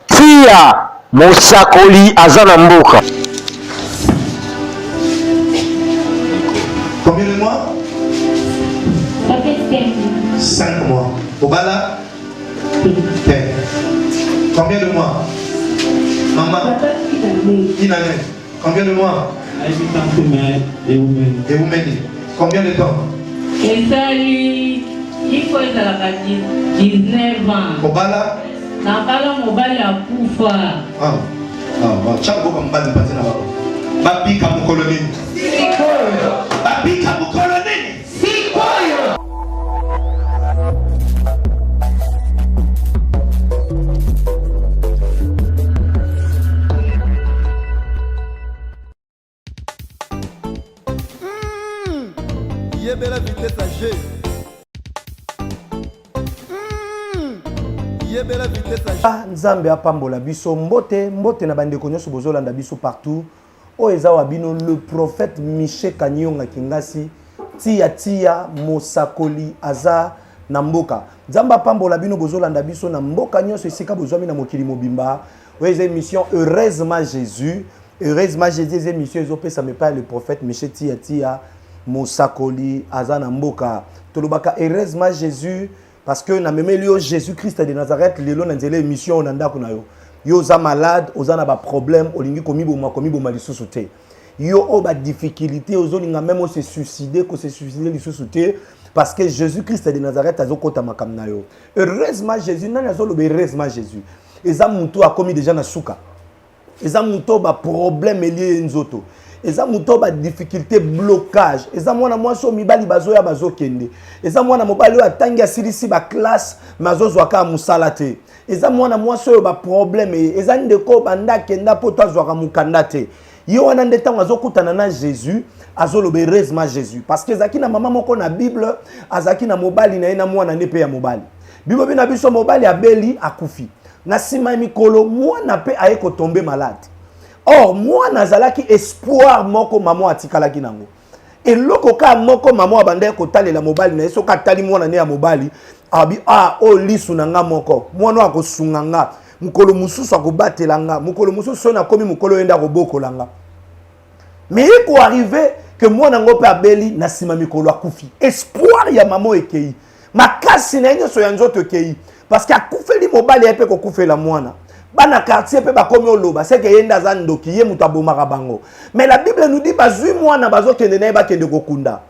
tia mosakoli azana mboka. Combien de mois? 5 mois. Obala? Combien de mois? Maman? Une année. Combien de mois? Et vous m'aidez. Combien de temps? Il faut être 19 ans. Obala? Babi kamukoloni. Babi kamukoloni. Yebela vitesse à G. Yebela vitesse à G. Nzambe apambola biso mbote na bandeko nyonso bozolanda biso partout. O eza wabino le prophète Michel Kanyonga Kingasi tia mosakoli aza na mboka. Nzambe apambola bino bozolanda biso na mboka nyonso esika bozwami na mokili mobimba. Oyo émission heureusement Jésus. Heureusement Jésus émission ezopesa me pas le prophète Michel tia mosakoli aza na mboka. Tolobaka heureusement Jésus parce que na memelio Jésus Christ de Nazareth lelo na nzela émission onanda kuna yo. Yo za malade, oza na ba problème, olingi komiboma lisusu te. Yo o ba difficulté, ozolinga même se suicider lisusu te parce que Jésus Christ de Nazareth azokota makamna yo. Heureusement Jésus nani azoloba heureusement Jésus. Eza muto akomi déjà na suka. Eza muto ba problème lié nzoto. Eza muto ba difficulté blocage. Eza mwana mwaso mibali bazoya bazokende. Eza mwana mobali oyo atangi asilisi ba classe mazozwaka musala te. Eza mwana mwaso oyo ba problème. Eza ndeko banda kenda poto azwaka mukanda te. Yo wana nde tango azokutana na Jésus azoloba heureusement Jésus parce que ezaki na mama moko na Bible azaki na mobali na ye na mwana nde pe ya mobali. Bible bina biso mobali abeli akufi. Na sima mikolo mwana pe aye ko tomber malade. Or, moi, nazalaki espoir moko maman atikalaki nango. Et loko ka moko maman abandé kotale la mobali na eso katali mwana ne ya mobali abi o lisu nanga moko. Mwana ako sunganga. Mukolo mususu akobatela nga. Mukolo mususu na komi mukolo enda koboko langa. Mais il peut arriver que mwana ngo pe abeli na sima mikolo akufi. Espoir ya maman ekei. Makasi na nyo so ya nzoto ekei. Parce que akufeli mobali ya pe ko kufela mwana. Bana quartier pe ba komi oloba c'est que yenda za ndoki ye muta bomaka bango mais la Bible nous dit bazui mwana bazokende na ba kende kokunda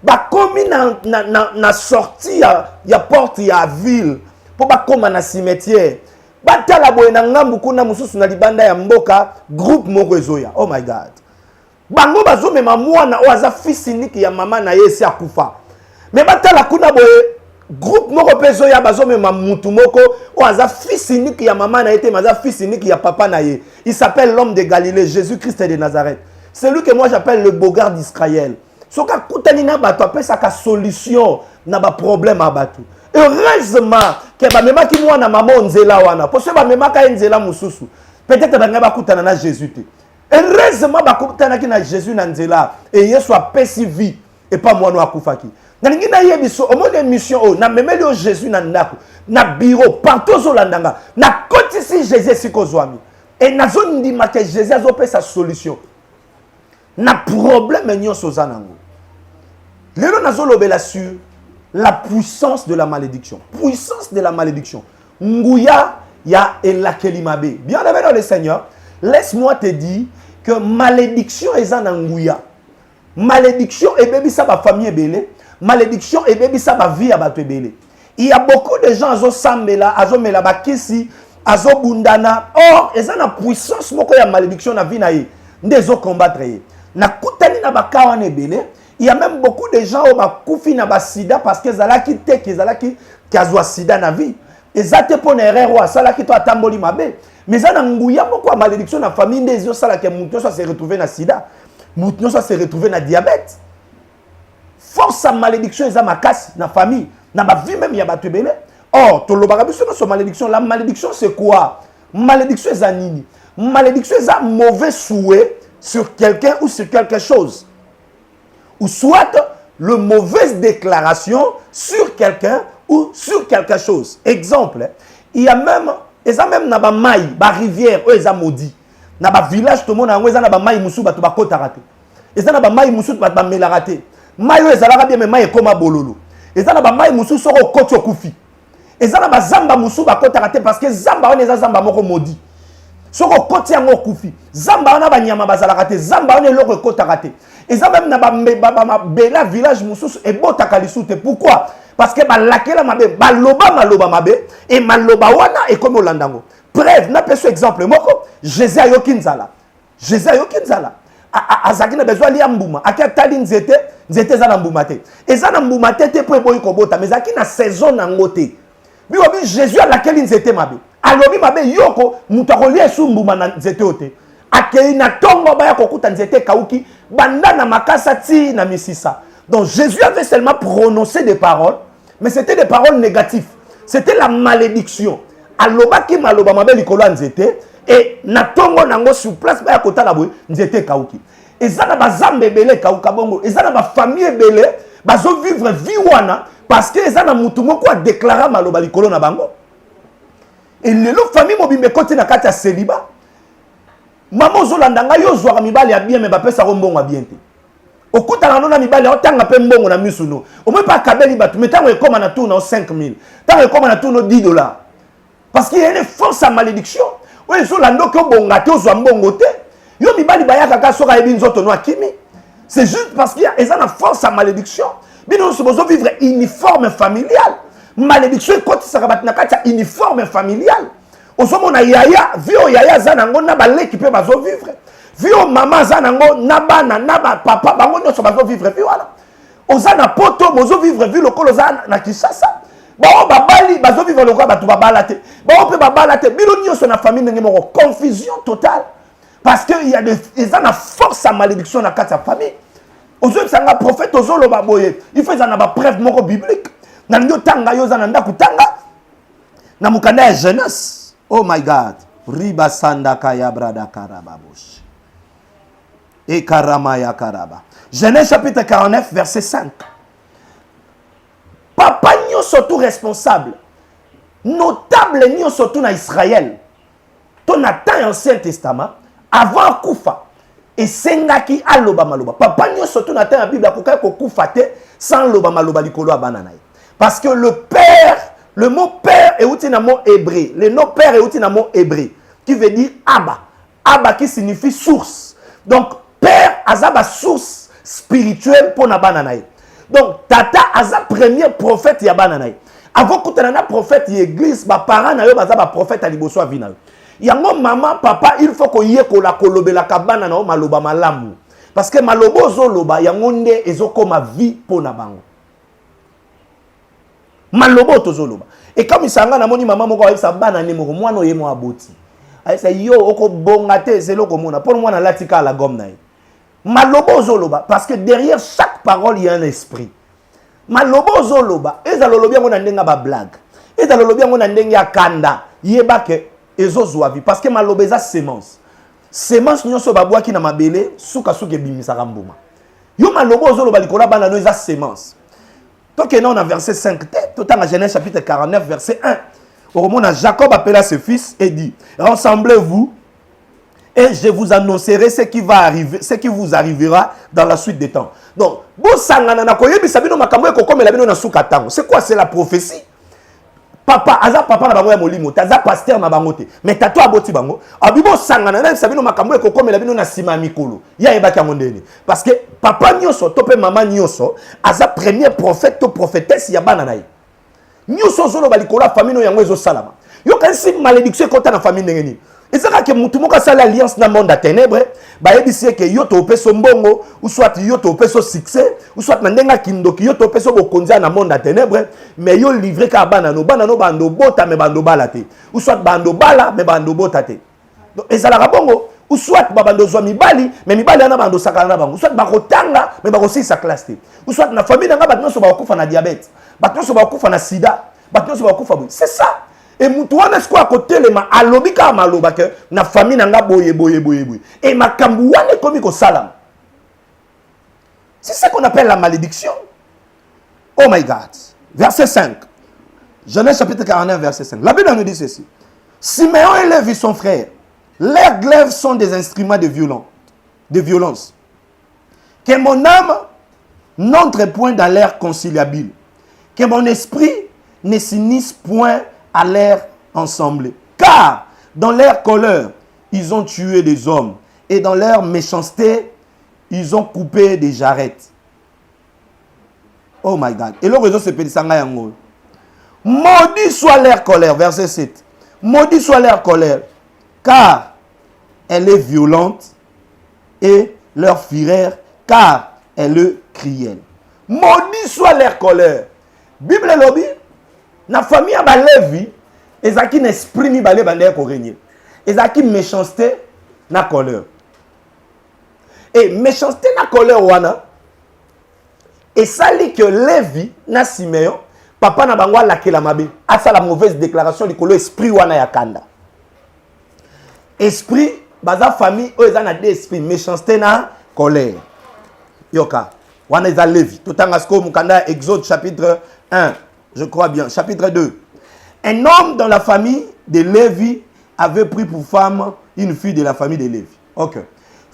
ba komi na sortie ya porte ya ville po ba koma na cimetière batala boye na ngambu kuna mususu na libanda ya mboka groupe moko ezoya. Oh my god, bango bazomema mwana o aza fils unique ya mama na yesi akufa mais batala kuna boye groupe moko peso ya bazome mutu moko o aza fils unique ya maman na été maza fils unique ya papa na ye. Il s'appelle l'homme de Galilée, Jésus Christ de Nazareth. C'est lui que moi j'appelle le Bogart d'Israël. Soka kutani na bato apesa ka solution na ba problème a batu. Heureusement que ba mema ki mwana maman nzela wana. Parce que ba mema ka nzela mususu. Peut-être ba ngaba kutana na Jésus te. Heureusement ba kutana ki na Jésus na nzela et Yesu apesi vie et pas mwana akufaki. Nalingi na yebiso au mode mission o na memeli o Jésus na ndako na bureau partout zo landanga na kotisi Jésus sikozwami et na zone ndima que Jésus azope sa solution na problème nyonso zanango. Lelo nazolobela sur la puissance de la malédiction. Puissance de la malédiction. Nguya ya elakelimabe. Bien aimé dans le Seigneur, laisse-moi te dire que malédiction est en nguya. Malédiction et baby ça ba famille belé. Malédiction et baby ça va vie à battre belé. Il y a beaucoup de gens azo sambela, azo mela bakisi, azo bundana. Or, ils ont la puissance moko ya malédiction na vie na ye. Ndezo combattre ye. Na kutani na bakawa ne belé. Il y a même beaucoup de gens au bakufi na ba sida parce que zalaki te que zalaki kazwa sida na vie. Ezate pour erreur wa sala ki to atamboli mabe. Mais ça na nguya moko malédiction na famille ndezo sala ke muto so se retrouver na sida. Muto so se retrouver na diabète. Force à malédiction eza makasi na famille na ba vie même ya ba tebele. Or to lobaka biso na so malédiction, la malédiction c'est quoi? Malédiction eza nini? Malédiction eza mauvais souhait sur quelqu'un ou sur quelque chose. Ou soit le mauvaise déclaration sur quelqu'un ou sur quelque chose. Exemple, il y a même na ba mai ba rivière eux eza maudit na ba village tout monde yango eza na ba mai musu bato bakota raté eza na ba mai musu bato ba mela raté mai eux ezalaka bien mais mai ekoma bololo eza na ba mai musu soko koti okufi eza na ba zamba musu bakota raté parce que zamba on eza zamba moko maudit soko koti yango okufi zamba wana banyama bazalaka te zamba wana eloko ekotaka te eza même na bela village mususu ebotaka lisu te pourquoi parce que balakela mabe baloba maloba mabe et maloba wana ekomi olanda yango preuve napesa exemple moko Jésus ayoki nzala Jésus ayoki nzala azalaki na besoin alia mbuma aki atali nzete eza na mbuma te eza na mbuma te mpo eboyi kobota mais ezalaki na saison nango te bilobi Jésus alakeli nzete mabe alobi mabe yoko mutu akolia esu mbuma na nzete oyo te akei na tongo baya kokuta nzete kauki banda na makasa ti na misisa. Donc Jésus avait seulement prononcé des paroles, mais c'était des paroles négatives. C'était la malédiction. Aloba ki maloba mabe likolo nzete et na tongo nango sur place baya kota la boy nzete kauki. Eza na bazambe belé kauka bongo, eza na ba famille belé bazo vivre vie wana parce que eza na mutu moko a déclarer maloba likolo na bango. Et lelo famille mobimbe koti na kati ya célibat. Maman zolanda nga yo zwaka mibali ya bien mais ba pesa ko mbongo bien te. Okuta na mibali otanga pe mbongo na misuno. O me pa kabeli batu metango ekoma na tour na 5000. Tango ekoma na tour na $10. Parce qu'il y a une force à malédiction. Oui, zolanda ko bonga te ozwa mbongo te. Yo mibali bayaka ka soka ebi nzoto no akimi. C'est juste parce qu'il y a une force à malédiction. Bino so bozo vivre uniforme familial. Malédiction koti sakabati na kati uniforme familial. Osomona yaya, vio yaya zanango na baleki pe bazo vivre. Vio mama zanango na bana na papa bango no so bazo vivre vi wala. Ozana poto bozo vivre vi lokolo zana na Kinshasa. Bao babali bazo vivre lokolo batu babala te. Bao pe babala te. Bino nyoso na famille ngemo confusion totale. Parce que il y a des force à malédiction na kati ya famille. Ozo sanga prophète ozo lo baboye. Il fait na ba preuve moko biblique. Na nyo tanga yo zana ndaku tanga. Na mukanda ya jeunesse. Oh my God. Riba sanda kaya brada karababush. Et karamaya karaba. Genèse chapitre 49, verset 5. Papa nyo surtout responsable. Notable nyo surtout na Israël. Ton attend Ancien Testament. Avant Koufa. Et sengaki aloba maloba. Papa nyo surtout na la Bible. Akoka ko Koufa te. Sans loba maloba likolo abananaï. Parce que le père. Le mot père est outil dans le mot hébreu. Le nom père est outil dans le mot hébreu. Qui veut dire Abba. Abba qui signifie source. Donc, père a sa source spirituelle pour na bananaï. Donc, tata a sa premier prophète ya bananaï. Avant que tu aies un prophète de l'église, les parents na yo baza ba prophète à liboso a vina. Yango maman, papa, il faut qu'on y ait la kolobe la kabana na o maloba malamu. Parce que malobo zo loba yango nde ezoko ma vie pour na bango. Malobo tozoloba. Et comme il s'engage na moni maman moko sa bana ne moko mwana oyemo aboti. Aisa yo oko bongate zelo ko mona. Pour moi na latika la gomme na. Malobo zoloba parce que derrière chaque parole il y a un esprit. Malobo zoloba ezalolobi ngo na ndenga ba blague. Ezalolobi ngo na ndenga kanda. Yeba ke ezozwa vi parce que malobo za semence. Semence nyonso babwa ki na mabele suka suka bimisa kambuma. Yo malobo zoloba likola bana no za semence. Donc, on a verset 5, tout en Genèse chapitre 49, verset 1. Au moment où Jacob appela ses fils et dit, rassemblez-vous et je vous annoncerai ce qui va arriver, ce qui vous arrivera dans la suite des temps. Donc, c'est quoi? C'est la prophétie. Papa, aza papa na bango ya molimo, taza pasteur na bango te. Mais tato aboti bango. Abibo sangana na sabino makambo ko komela bino na sima mikolo. Ya ebaki amondeni. Parce que papa nyoso to pe mama nyoso aza premier prophète to prophétesse ya bana na ye. Nyoso zolo balikola famille no yango ezo salama. Yo kanisi malédiction kota na famille ngeni. Ezaka ke mutu moka sala alliance na monde à ténèbres, ba yebisi ke yo to peso mbongo, ou soit yo to peso succès, ou soit na ndenga kindoki yo to peso bokonza na monde à ténèbres, mais yo livré ka bana no bando bota me bando balate, ou soit bando bala me bando bota te. Donc ezala bongo, ou soit babando zwa mibali, mais mibali na bando sakana na bango, ou soit bakotanga mais bakosi sa classe te. Ou soit na famille na batno so bakufa na diabète, batno so bakufa na sida, batno so bakufa boy. C'est ça. Et mutuana est-ce à côté les ma alobika maloba que na famille nanga boye. Et ma kambouane comme ko salam. C'est ça qu'on appelle la malédiction. Oh my God. Verset 5. Genèse chapitre 49, verset 5. La Bible nous dit ceci. Siméon et Lévi, son frère, leurs glaives sont des instruments de violence. Que mon âme n'entre point dans l'air conciliable. Que mon esprit ne s'unisse point à l'air ensemble. Car dans leur colère, ils ont tué des hommes. Et dans leur méchanceté, ils ont coupé des jarrettes. Oh my God. Et le réseau s'appelle Sangayango. Maudit soit leur colère. Verset 7. Maudit soit leur colère. Car elle est violente. Et leur fureur. Car elle est cruelle. Maudit soit leur colère. Bible lobby. Na famille a Lévi. Ezaki n'esprit ni balé bandé ko régner. Ezaki méchanceté na colère. Et méchanceté na colère wana. Et ça dit que Lévi na Siméon, papa na bangwa la kelamabe, a ça la mauvaise déclaration du kolo esprit wana ya kanda. Esprit, baza famille, o ezana de esprit, méchanceté na colère. Yoka, wana eza Lévi. Tout en asko mukanda Exode chapitre 1, je crois bien, chapitre 2. Un homme dans la famille de Lévi avait pris pour femme une fille de la famille de Lévi. Ok.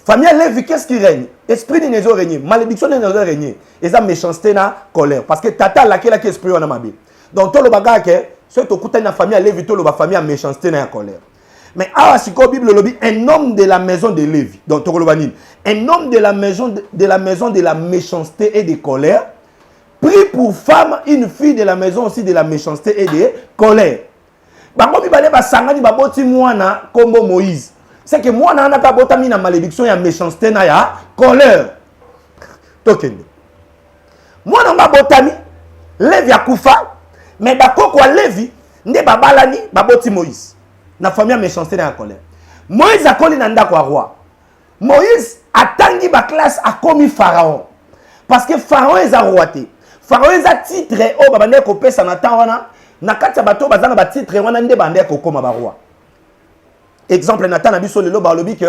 Famille Lévi, qu'est-ce qui règne? Esprit n'est pas régné. Malédiction n'est pas régné. Et ça, méchanceté, na colère. Parce que tata, là, qui est esprit, on a ma vie. Donc, tout le bagage, c'est que tu as une famille Lévi, tout le famille à méchanceté, na colère. Mais, ah, si la Bible le dit, un homme de la maison de Lévi, donc, tu un homme de la maison de la méchanceté et de colère, pris pour femme une fille de la maison aussi de la méchanceté et de colère. Bango bi balé ba sangani ba boti mwana kombo Moïse. C'est que moi na ka botami na malédiction ya méchanceté na ya colère. Tokende. Moi na botami Lévi akufa mais ba koko Lévi nde babalani ba boti Moïse. Na famille ya méchanceté na ya colère. Moïse akoli na ndako ya roi. Moïse atangi ba classe a commis Pharaon. Parce que Pharaon est a roité. Pharaon est a titre o babande ko pesa na temps wana. Na kati ya bato bazanga ba titre wana nde bande ko koma ba roi. Exemple Nathan a biso lelo ba lobi que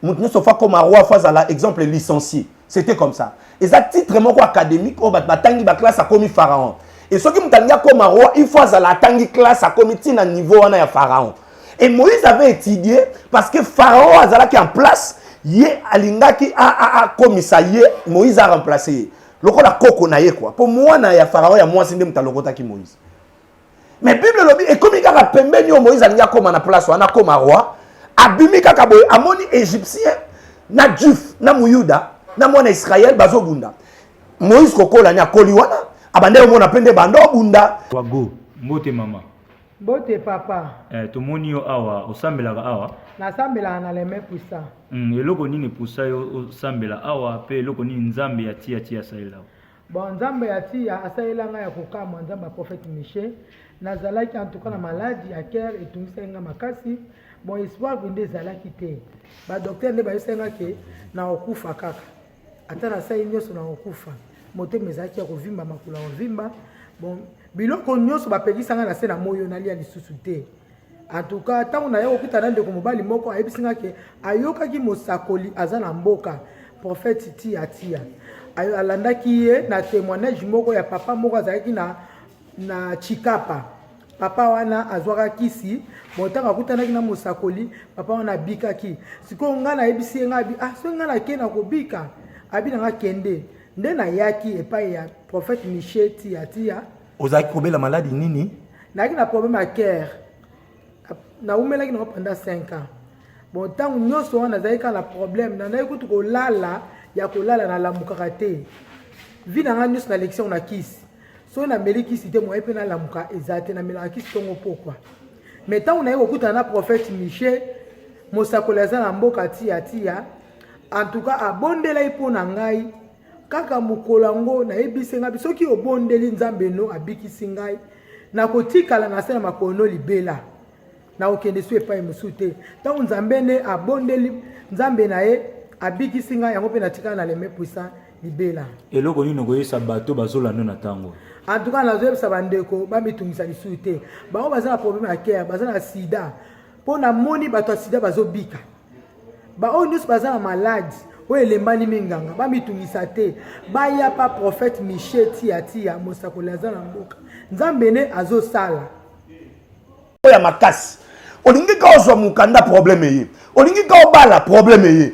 mutne sofa comme roi face à la exemple licencié. C'était comme ça. Et ça titre moko académique o batangi ba classe a commis Pharaon. Et ce qui mutanga comme roi, il faut à la tangi classe a commis na niveau wana ya Pharaon. Et Moïse avait étudié parce que Pharaon azalaki en place, yé alingaki a commis ça yé Moïse a remplacé. Lokola koko na yé quoi. Pour moi na ya Pharaon ya moi sinde mutalokota ki Moïse. Mais Bible lobi et comme il y a pembeni o Moïse alinga comme na place wana comme roi, abimi kaka boy amoni égyptien na Juif na Muyuda na mwana Israël bazobunda. Moïse kokola nya koli wana abande mona pende bando bunda. Wago mbote mama. Mbote papa. Tomoni yo awa osambelaka awa. Na sambela na leme pusa. Eloko nini pusa yo osambela awa pe eloko nini nzambe ya tia saela. Bon nzambe ya tia asaela nga ya kokama nzambe prophète Michel. Nazalaki en tout cas na maladie à cœur et tout ça nga makasi. Bon espoir binde zalaki te. Ba docteur ne ba yosenga ke na okufa kaka. Ata na sai nyoso na okufa. Mote mezaki ya kovimba makula ovimba. Bon biloko nyoso ba pegisanga na se na moyo na lia lisusu te. En tout cas tant on a yo okutana ndeko mobali moko ayebisinga ke ayokaki mosakoli azana mboka prophète tia. Ayo alandaki ye na témoignage moko ya papa moko azalaki na Chikapa. Papa wana azwaka kisi, botaka akutanaki na mosakoli, papa wana bikaki. Siko nga na yebisi nga bi, so nga na ke na kobika, abi na nga kende. Nde na yaki epai ya prophète Michel tia. Ozaki kobela maladie nini? Naki na problème à cœur. Na umelaki na pendant 5 ans. Bon tangu nyoso wana zaika na problème, na nayi kutu kolala ya kolala na lamukaka te. Vi na nga nyoso na lection na kisi. So na meliki site mo epe na lamuka ezate na melaki stongo pokwa. Mais tant on a okuta na prophète Michel mosakoleza na mboka tia. En tout cas abondela ipo na ngai kaka mukolango na ebisenga bisoki obondeli nzambe no abikisi ngai na kotikala na sena makono libela na okende su epa musute. Tant nzambe ne abondeli nzambe na ye abikisi ngai yango pe na tikala na leme puissant libela. Eloko nini ngoyesa bato bazolanda na tango. En tout cas, nazo yebisa bandeko bamitungisa lisusu te. Bango baza na problème ya cœur, baza na sida. Po na moni bato ya sida bazobika. Ba o nyusu baza na malade. oyo elembani minganga bamitungisa te baya pa prophète Michel tia mosakoli aza na mboka nzambe ne azosala oya makasi olingi ka ozwa mukanda problème ye olingi ka obala problème ye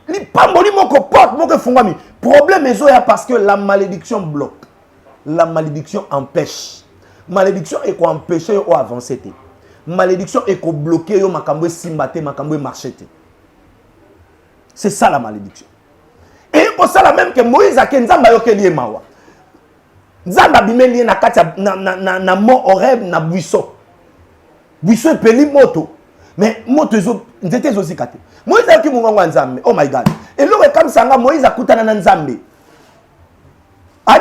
lipamboli moko porte moko efungwami problème ezoya parce que la malédiction bloque la malédiction empêche malédiction eko-empêche yo avancer te malédiction eko-bloquer yo makambo esimba te makambo emarche te c'est ça la malédiction et pour ça même que Moïse a nzamba yokeli ye mawa nzamba bimeli na kati na mont Horeb na buisson epeli moto mais moto nzete ezozika te Moïse ayoki mongongo ya nzambe oh my god eloko ekamwisanga Moïse akutana na nzambe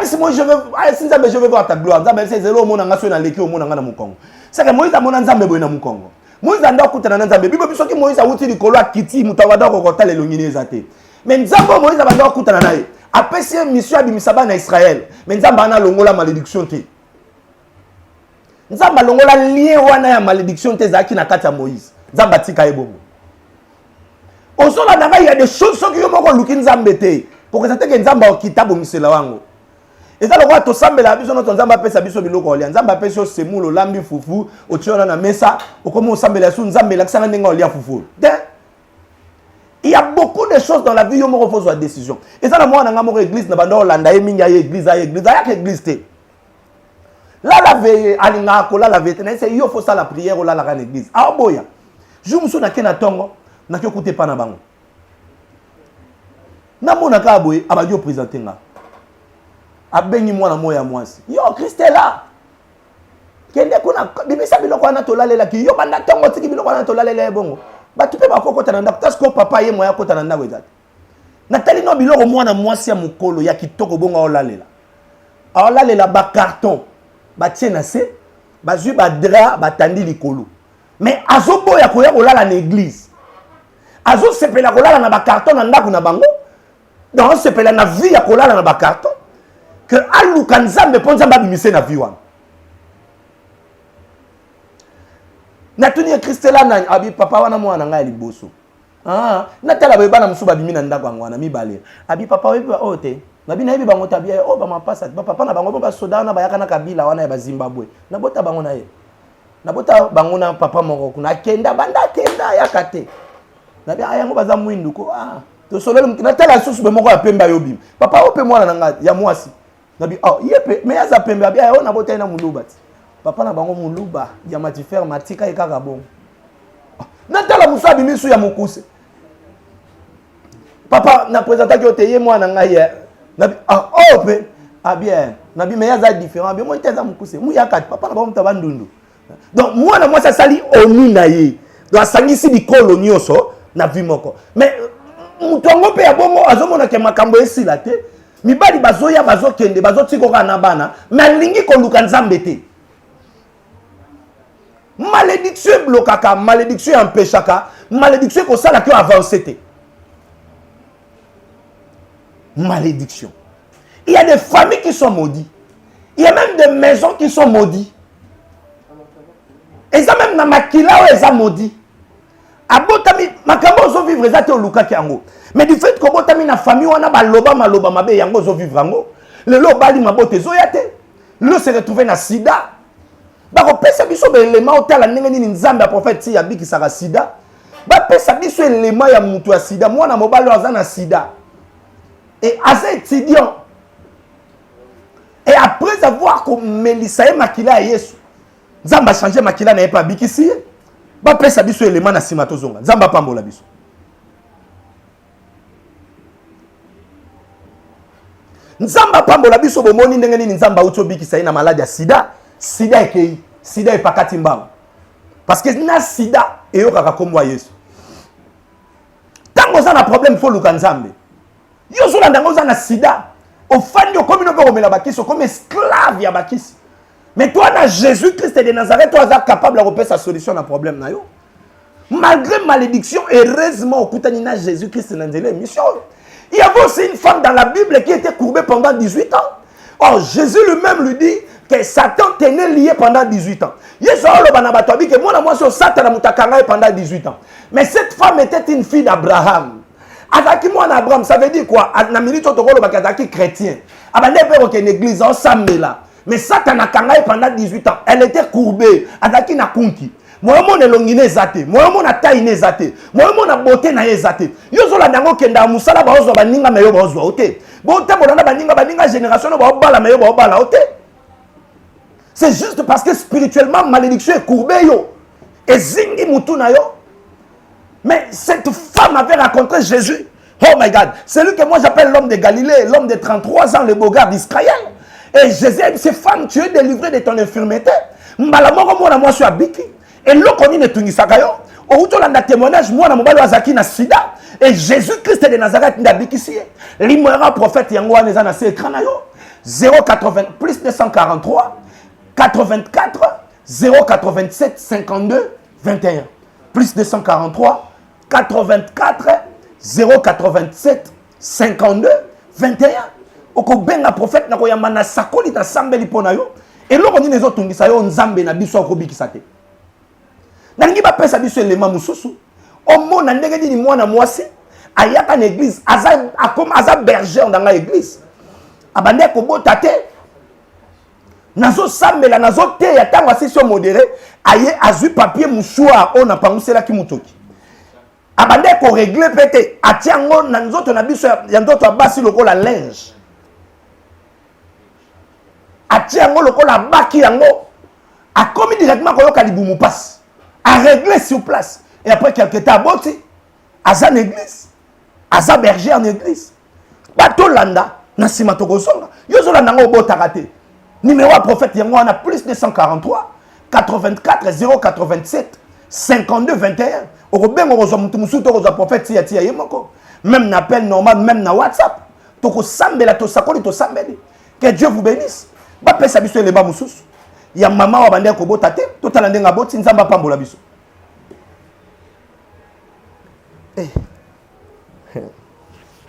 si moi je veux voir ta gloire nzambe c'est zelo omona nga so na leki omona nga na mukongo c'est que Moïse amona nzambe boye na mukongo Moïse anda akutana na nzambe bibo biso ki Moïse awuti likolo akiti mutawada kokota lelo ngini ezate mais nzambe Moïse abanda akutana naye apesi mission abimisaba na Israël mais nzambe ana longola malédiction te nzambe longola lien wana ya malédiction te zaki na kati ya Moïse nzambe atika ebongo osola nanga il y a des choses qui yo moko luki nzambe te pour que ça te que nzambe okita bomisela wango eza lokwa to sambela biso no nzambe apesa biso biloko olia nzambe apesa yo semulo lambi fufu otiona na mesa okomo osambela su nzambe lakisanga ndenga olia fufu il y a beaucoup de choses dans la vie yo moko faut soit décision eza na mwana nga moko église na bando olanda ye mingi ya église ya église te là la veille alinga ko la veille na c'est yo faut ça la prière la la église a boya jour muso na kena tongo na ki okuté pa na bango na mona ka boye abadi o présenter nga abengi mwana moya mwasi yo Christela kende kuna bibisa biloko na tolalela ki yo banda tongo tiki biloko na tolalela bongo batu pe bakokota na ndako parce que papa ye moya kota na ndako ezate natali no biloko mwana mwasi ya mukolo ya kitoko bongo olalela ba carton ba tiena se bazui ba drap batandi likolo mais azoboya koya kolala na église azo sepela kolala na ba carton na ndako na bango donc sepela na vie ya kolala na ba carton que aluka nzambe po nzambe abimise na vie wana natuni ya Christela na abi papa wana mwana ngai liboso natala boye bana musuba bimi na ndako ngwana mibale abi papa webi ote nabi na yebi bango tabia o ba mapasa papa na bango ba soda na bayaka na kabila wana ya Zimbabwe na bota bango na ye na bota bango na papa moko kuna kenda banda kenda yakate nabi ayango baza mwindu ko to sololo natala susu be moko ya pemba yobi papa ope mwana nanga ya mwasi nabi yepe me aza pembe abi ayo na bota na muluba papa na bango muluba ya matifer matika ekaka bon natala musabi misu ya mukuse papa na présenter ki oteye mwana ngai nabi ope bien nabi me aza différent bien moi teza mukuse mu yakati papa na bango mutaba ndundu donc mwana mwasi asali oni na ye donc asangisi bikolo nyonso na vie moko mais mutongo pe ya bongo azomona ke makambo esila te mibali bazoya bazokende bazotikoka na bana mais alingi koluka nzambe te malédiction blokaka malédiction empêchaka malédiction kosala ki avancer te malédiction il y a des familles qui sont maudites il y a même des maisons qui sont maudites et ça même na makila o eza maudit abotami makambo zo vivre za te oluka kiango mais du fait ko botami na famille wana baloba maloba mabe yango zo vivre ngo lelo bali mabote zo ya te le se retrouver na sida bako pesa biso be élément otala ndenge nini nzambe ya prophète ya biki saka sida ba pesa biso élément ya mutu ya sida mwana mobali aza na sida et asa étudiant et après avoir komelisa ye makila ya Yesu nzambe a changé makila na ye pa bikisi ba pesa biso élément na sima tozonga nzambe pambola biso nzamba pambola biso bomoni ndenge nini nzamba uto bikisa na malade ya sida sida ekei sida epakati mbango parce que na sida eyokaka kombo ya Yesu tango za na problème faut luka nzambe yo zo ndango za na sida ofandi okomino pe komela bakisi comme esclave ya bakisi mais toi na Jésus-Christ de Nazareth toi es capable de repérer sa solution na problème na yo malgré malédiction heureusement okutani na Jésus-Christ na nzela mission. Il y avait aussi une femme dans la Bible qui était courbée pendant 18 ans. Or, Jésus lui-même lui dit que Satan tenait lié pendant 18 ans. Que moi, Satan pendant 18 ans. Mais cette femme était une fille d'Abraham. Azaki moi Abraham, ça veut dire quoi? Na minute to ko lo bakazaki chrétien. Abande pe ko l'église ensemble là. Mais Satan a kangai pendant 18 ans. Elle était courbée. Azaki na kunki. Moi mon elongine ezate. Moi mon ataine ezate. Moi mon na beauté na ezate. Yo zo la ndango kenda musala ba ozo baninga meyo ba ozo ote. Bo te bolanda baninga génération ba obala meyo ba obala ote. C'est juste parce que spirituellement malédiction est courbée yo. Et zingi mutu na yo. Mais cette femme avait rencontré Jésus. Oh my God. C'est lui que moi j'appelle l'homme de Galilée, l'homme de 33 ans, le beau gars d'Israël. Et Jésus a dit, ces femmes, tu es délivré de ton infirmité. Moi, je suis habité. Et l'autre, on est tout sakayo. Au tour de témoignage, moi, je suis azaki na sida. Et Jésus-Christ de Nazareth n'a habité ici. L'immoral prophète Yangoua n'est pas assez écran. 080 plus 243 84 087 52 21 plus 243 84 087 52 21. Oko benga prophète na koyamba na sakoli na sambeli pona yo. Et loko ni nezo tungisa yo nzambe na biso akobikisa te. Na ngi ba pesa biso elema mususu. Omona ndenge ni mwana mwasi ayaka na église aza berger dans la église. Abande ko bota te. Nazo sambela nazo te ya tango asisi modéré aye azui papier mouchoir on a pangusela ki mutoki. Abande ko régler pété atiango na nzoto na biso ya ndoto abasi lokola linge. Atiango lokola baki yango a commis directement koyoka libumu passe a régler sur place et après quelques temps aboti aza en église aza berger en église bato landa na sima tokozonga yozo landa ngo botaka te numéro à prophète yango na plus 243 84 087 52 21 okobengo kozo mutu musu to kozo prophète tia yemoko même na appel normal même na WhatsApp toko sambela to sakoli to sambeli que Dieu vous bénisse ba pesa biso eleba mususu ya mama wa bande ko bota te to tala ndenga boti nzamba pambola biso eh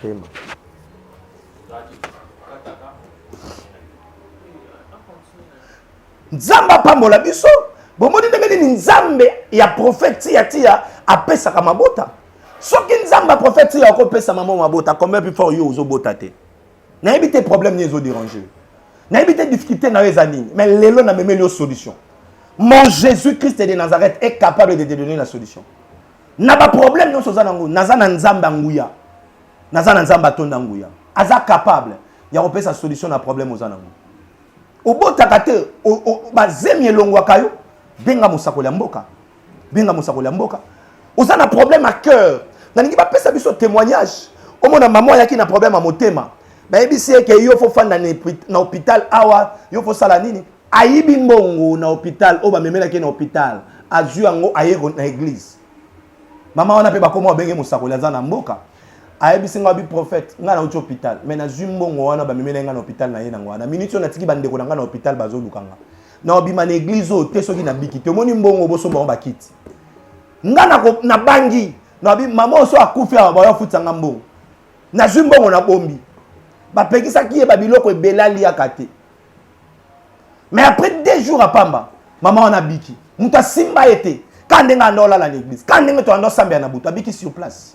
tema nzamba pambola biso bomoni ndenge ni nzambe ya prophète tia apesa ka mabota soki nzamba prophète ya ko pesa mama mabota combien plus fort yo ozo bota te na éviter problème ni zo déranger na éviter difficulté na ezani mais lelo na memeli yo solution. Mon Jésus-Christ de Nazareth est capable de te donner la solution. Na ba problème non soza nango nazana nzamba nguya nazana nzamba tonda nguya aza capable ya ko pesa solution na problème ozana nango obota kate ba zemi elongwa kayo benga musakoli ya mboka ozana problème à cœur na ningi ba pesa biso témoignage omona maman yaki na problème à motema ba ebisi ke yo fo fanda na hôpital awa yo fo sala nini ayibi mbongo na hôpital o ba memela ke na hôpital azu yango ayeko na église mama wana pe ba koma obenge musakoli azana mboka ayebisi nga bi prophète nga na hôpital mais na zumbongo wana ba memela nga na hôpital na ye na ngwana minute na tiki bandeko na nga na hôpital bazolukanga na obima na église o te soki na bikite moni mbongo boso ba bakiti nga na bangi na bi mama oso akufi ba yo futanga mbongo na zumbongo na bombi ba pekisa ki e ba biloko ebelali akate mais après 2 jours à pamba maman on a biki muta simba été quand ndenga ndola la l'église quand ndenga to ando sambia na butu biki sur place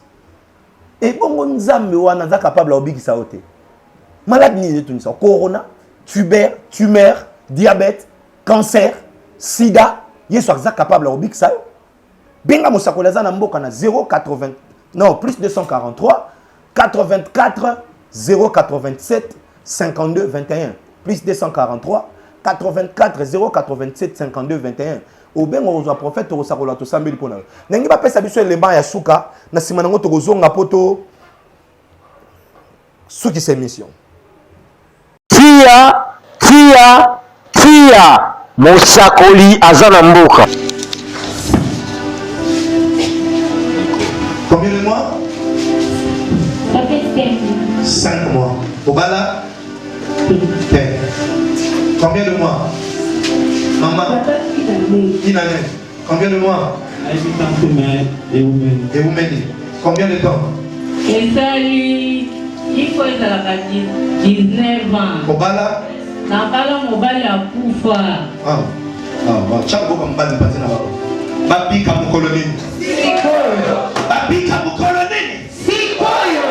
et bongo nzambe wana za capable obiki sa ote malade ni tout ça corona tumeur diabète cancer sida yeso za capable obiki sa benga mosakola za na mboka na 080 non plus 243 84 087 52 21 plus 243 84 087 52 21 au ben on a prophète au sakola to sambeli pona nengi ba pesa biso elemba ya suka na sima nango to kozonga poto suki c'est mission tia mosakoli azana mboka. Combien de mois? 5 mois. Obala? Combien de mois? Maman? Une année. Combien de mois? Et vous m'aidez. Combien de temps? Et salut, il faut être à la 19 ans. Obala? Nabala mobali ya kufa. Chako kwa mbali mpate na baba. Babika mkolonini. Babika mkolonini. Sikoyo.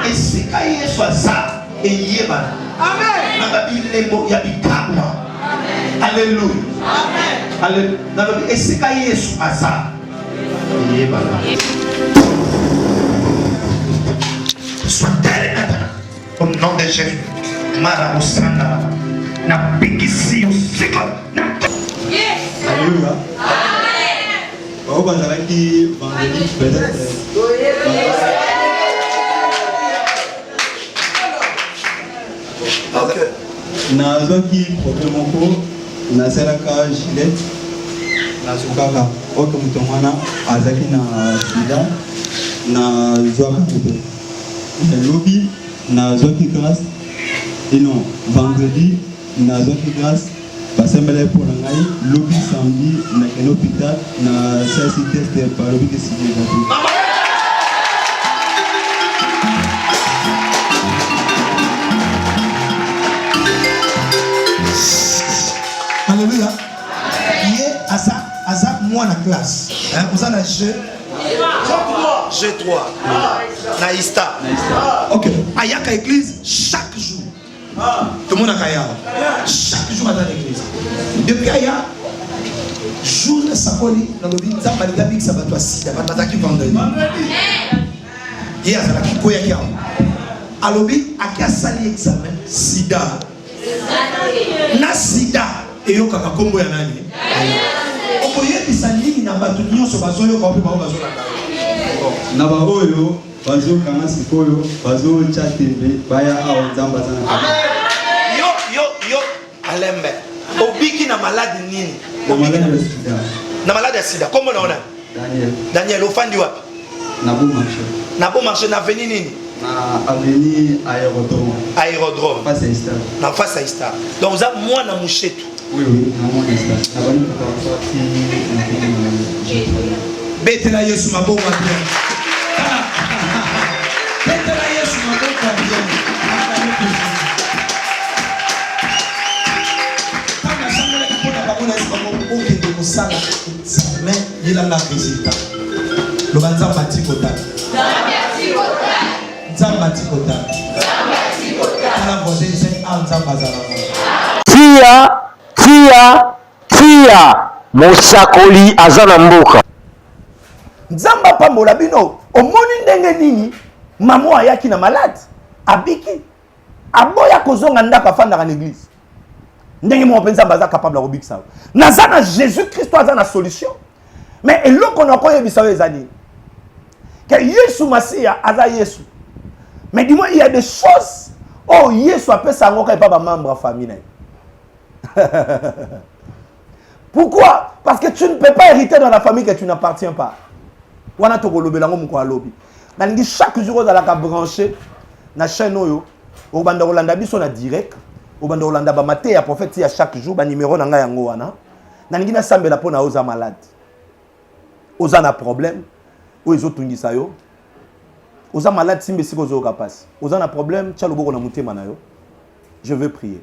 esika Yesu aza eyebana. Amen. Na babilemo ya bikama. Alléluia. Amen. Alléluia. Esika Yesu aza eyebana. Sois terre au nom de Jésus. Marabosana na bigisi osika. Alléluia. Amen. Bazalaki vendredi peut-être. Ok. Nazwaki problème moko nasalaka Gillette nazokaka oke moto mwana azalaki na sida nazwaka mpe lobi nazwaki grâce et non vendredi nazwaki grâce basembele mpo na ngai lobi samedi nakende hôpital na sasi test balobi kesilieka. Alléluia. Hier, Asa, moi na classe. Vous avez G3. Naïsta. Ok. Ayaka église chaque jour. Tout le monde a Kaya. Chaque jour à l'église. Depuis Aya, jour de Sakoli, dans le but, ça va le gabi que ça va toi sida. Va t'attaquer vendredi. Hier, ça va qui koya kia. Alobi, a qui a sali examen sida. Na sida. Et on a combo ya nani. On peut y aller na bato nyonso bazoyo ko pe ba bazola. Na ba oyo bazo kanga sikoyo bazo chatebe baya a nzamba sana. Yo alembe. Obiki na malade nini? Na malade ya sida. Na malade ya sida. Comment on a? Daniel ofandi wapi? Na bon marché. Na bon marché na veni nini? Na avenue aérodrome. Face à Ista. Na face à Ista. Donc ça moi na mouchetu. Oui, na moi na Ista. Na bani ko sorti na Betela Yesu mabongo bien. Betela Yesu mabongo bien. Kama shangala kipona bakona Yesu mabongo okende kosala mais il a la résultat. Le banza matikota. Nzambatikota. Ala voze c'est Nzambazala. Tia mosakoli azana mboka. Nzamba pambola bino omoni ndenge nini mamo ayaki na malade abiki aboya kozonga ndaka fanda na église ndenge mo penza baza capable de robikisa nazana Jésus Christ azana solution mais eloko na koyebisa ezani que Yesu Masia aza Yesu mais dis-moi il y a des choses oh Yesu appelle ça ngoka pas ba membre famille. Pourquoi? Parce que tu ne peux pas hériter dans la famille que tu n'appartiens pas. Wana to lobela ngo mko alobi. Na ngi chaque jour za la ka brancher na chaîne oyo. O banda Rolanda biso na direct. O banda Rolanda ba maté ya prophète ya chaque jour ba numéro na nga yango wana. Na ngi na sambela pona oza malade. Oza na problème. O ezotungisa yo. Oza malade simbe siko zo kapasi. Oza na problème tcha loboko na mutema na yo. Je veux prier.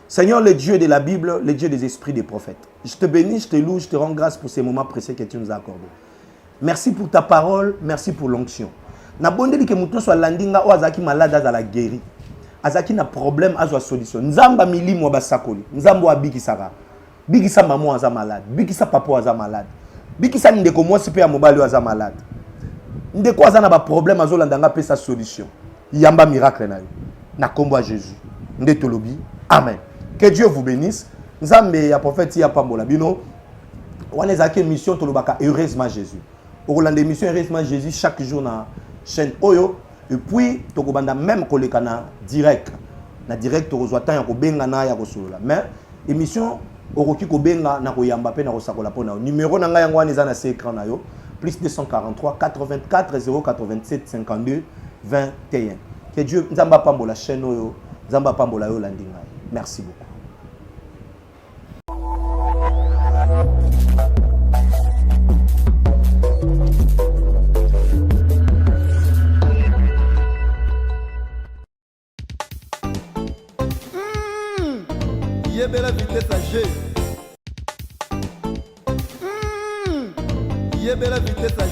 Seigneur, le Dieu de la Bible, le Dieu des esprits des prophètes. Je te bénis, je te loue, je te rends grâce pour ces moments précieux que tu nous as accordés. Merci pour ta parole, merci pour l'onction. Na bondeli ke muto so landinga o azaki malade azala guéri. Azaki na problème azwa solution. Nzamba milimo basakoli. Nzambo abikisaka. Bikisa maman aza malade, bikisa papa aza malade. Bikisa ndeko mwasi pe ya mobali aza malade. Ndeko aza na ba problème azolandanga pe sa solution. Yamba miracle na yo. Na kombo à Jésus. Ndetolobi. Amen. Que Dieu vous bénisse. Nzambe ya prophète ya pambola bino. Wana ezaki mission tolobaka heureusement Jésus. Orlande mission heureusement Jésus chaque jour na chaîne Oyo et puis tokobanda même koleka na direct. Na direct tozwa temps ya kobenga na ya kosolola. Mais émission oroki kobenga na koyamba pe na kosakola pona. Numéro na nga yango wana eza na écran na yo. Plus 243 84 087 52 21. Que Dieu nzamba pambola chaîne Oyo. Nzamba pambola yo landinga. Merci beaucoup. Yebela vitesse à G. Yebela vitesse à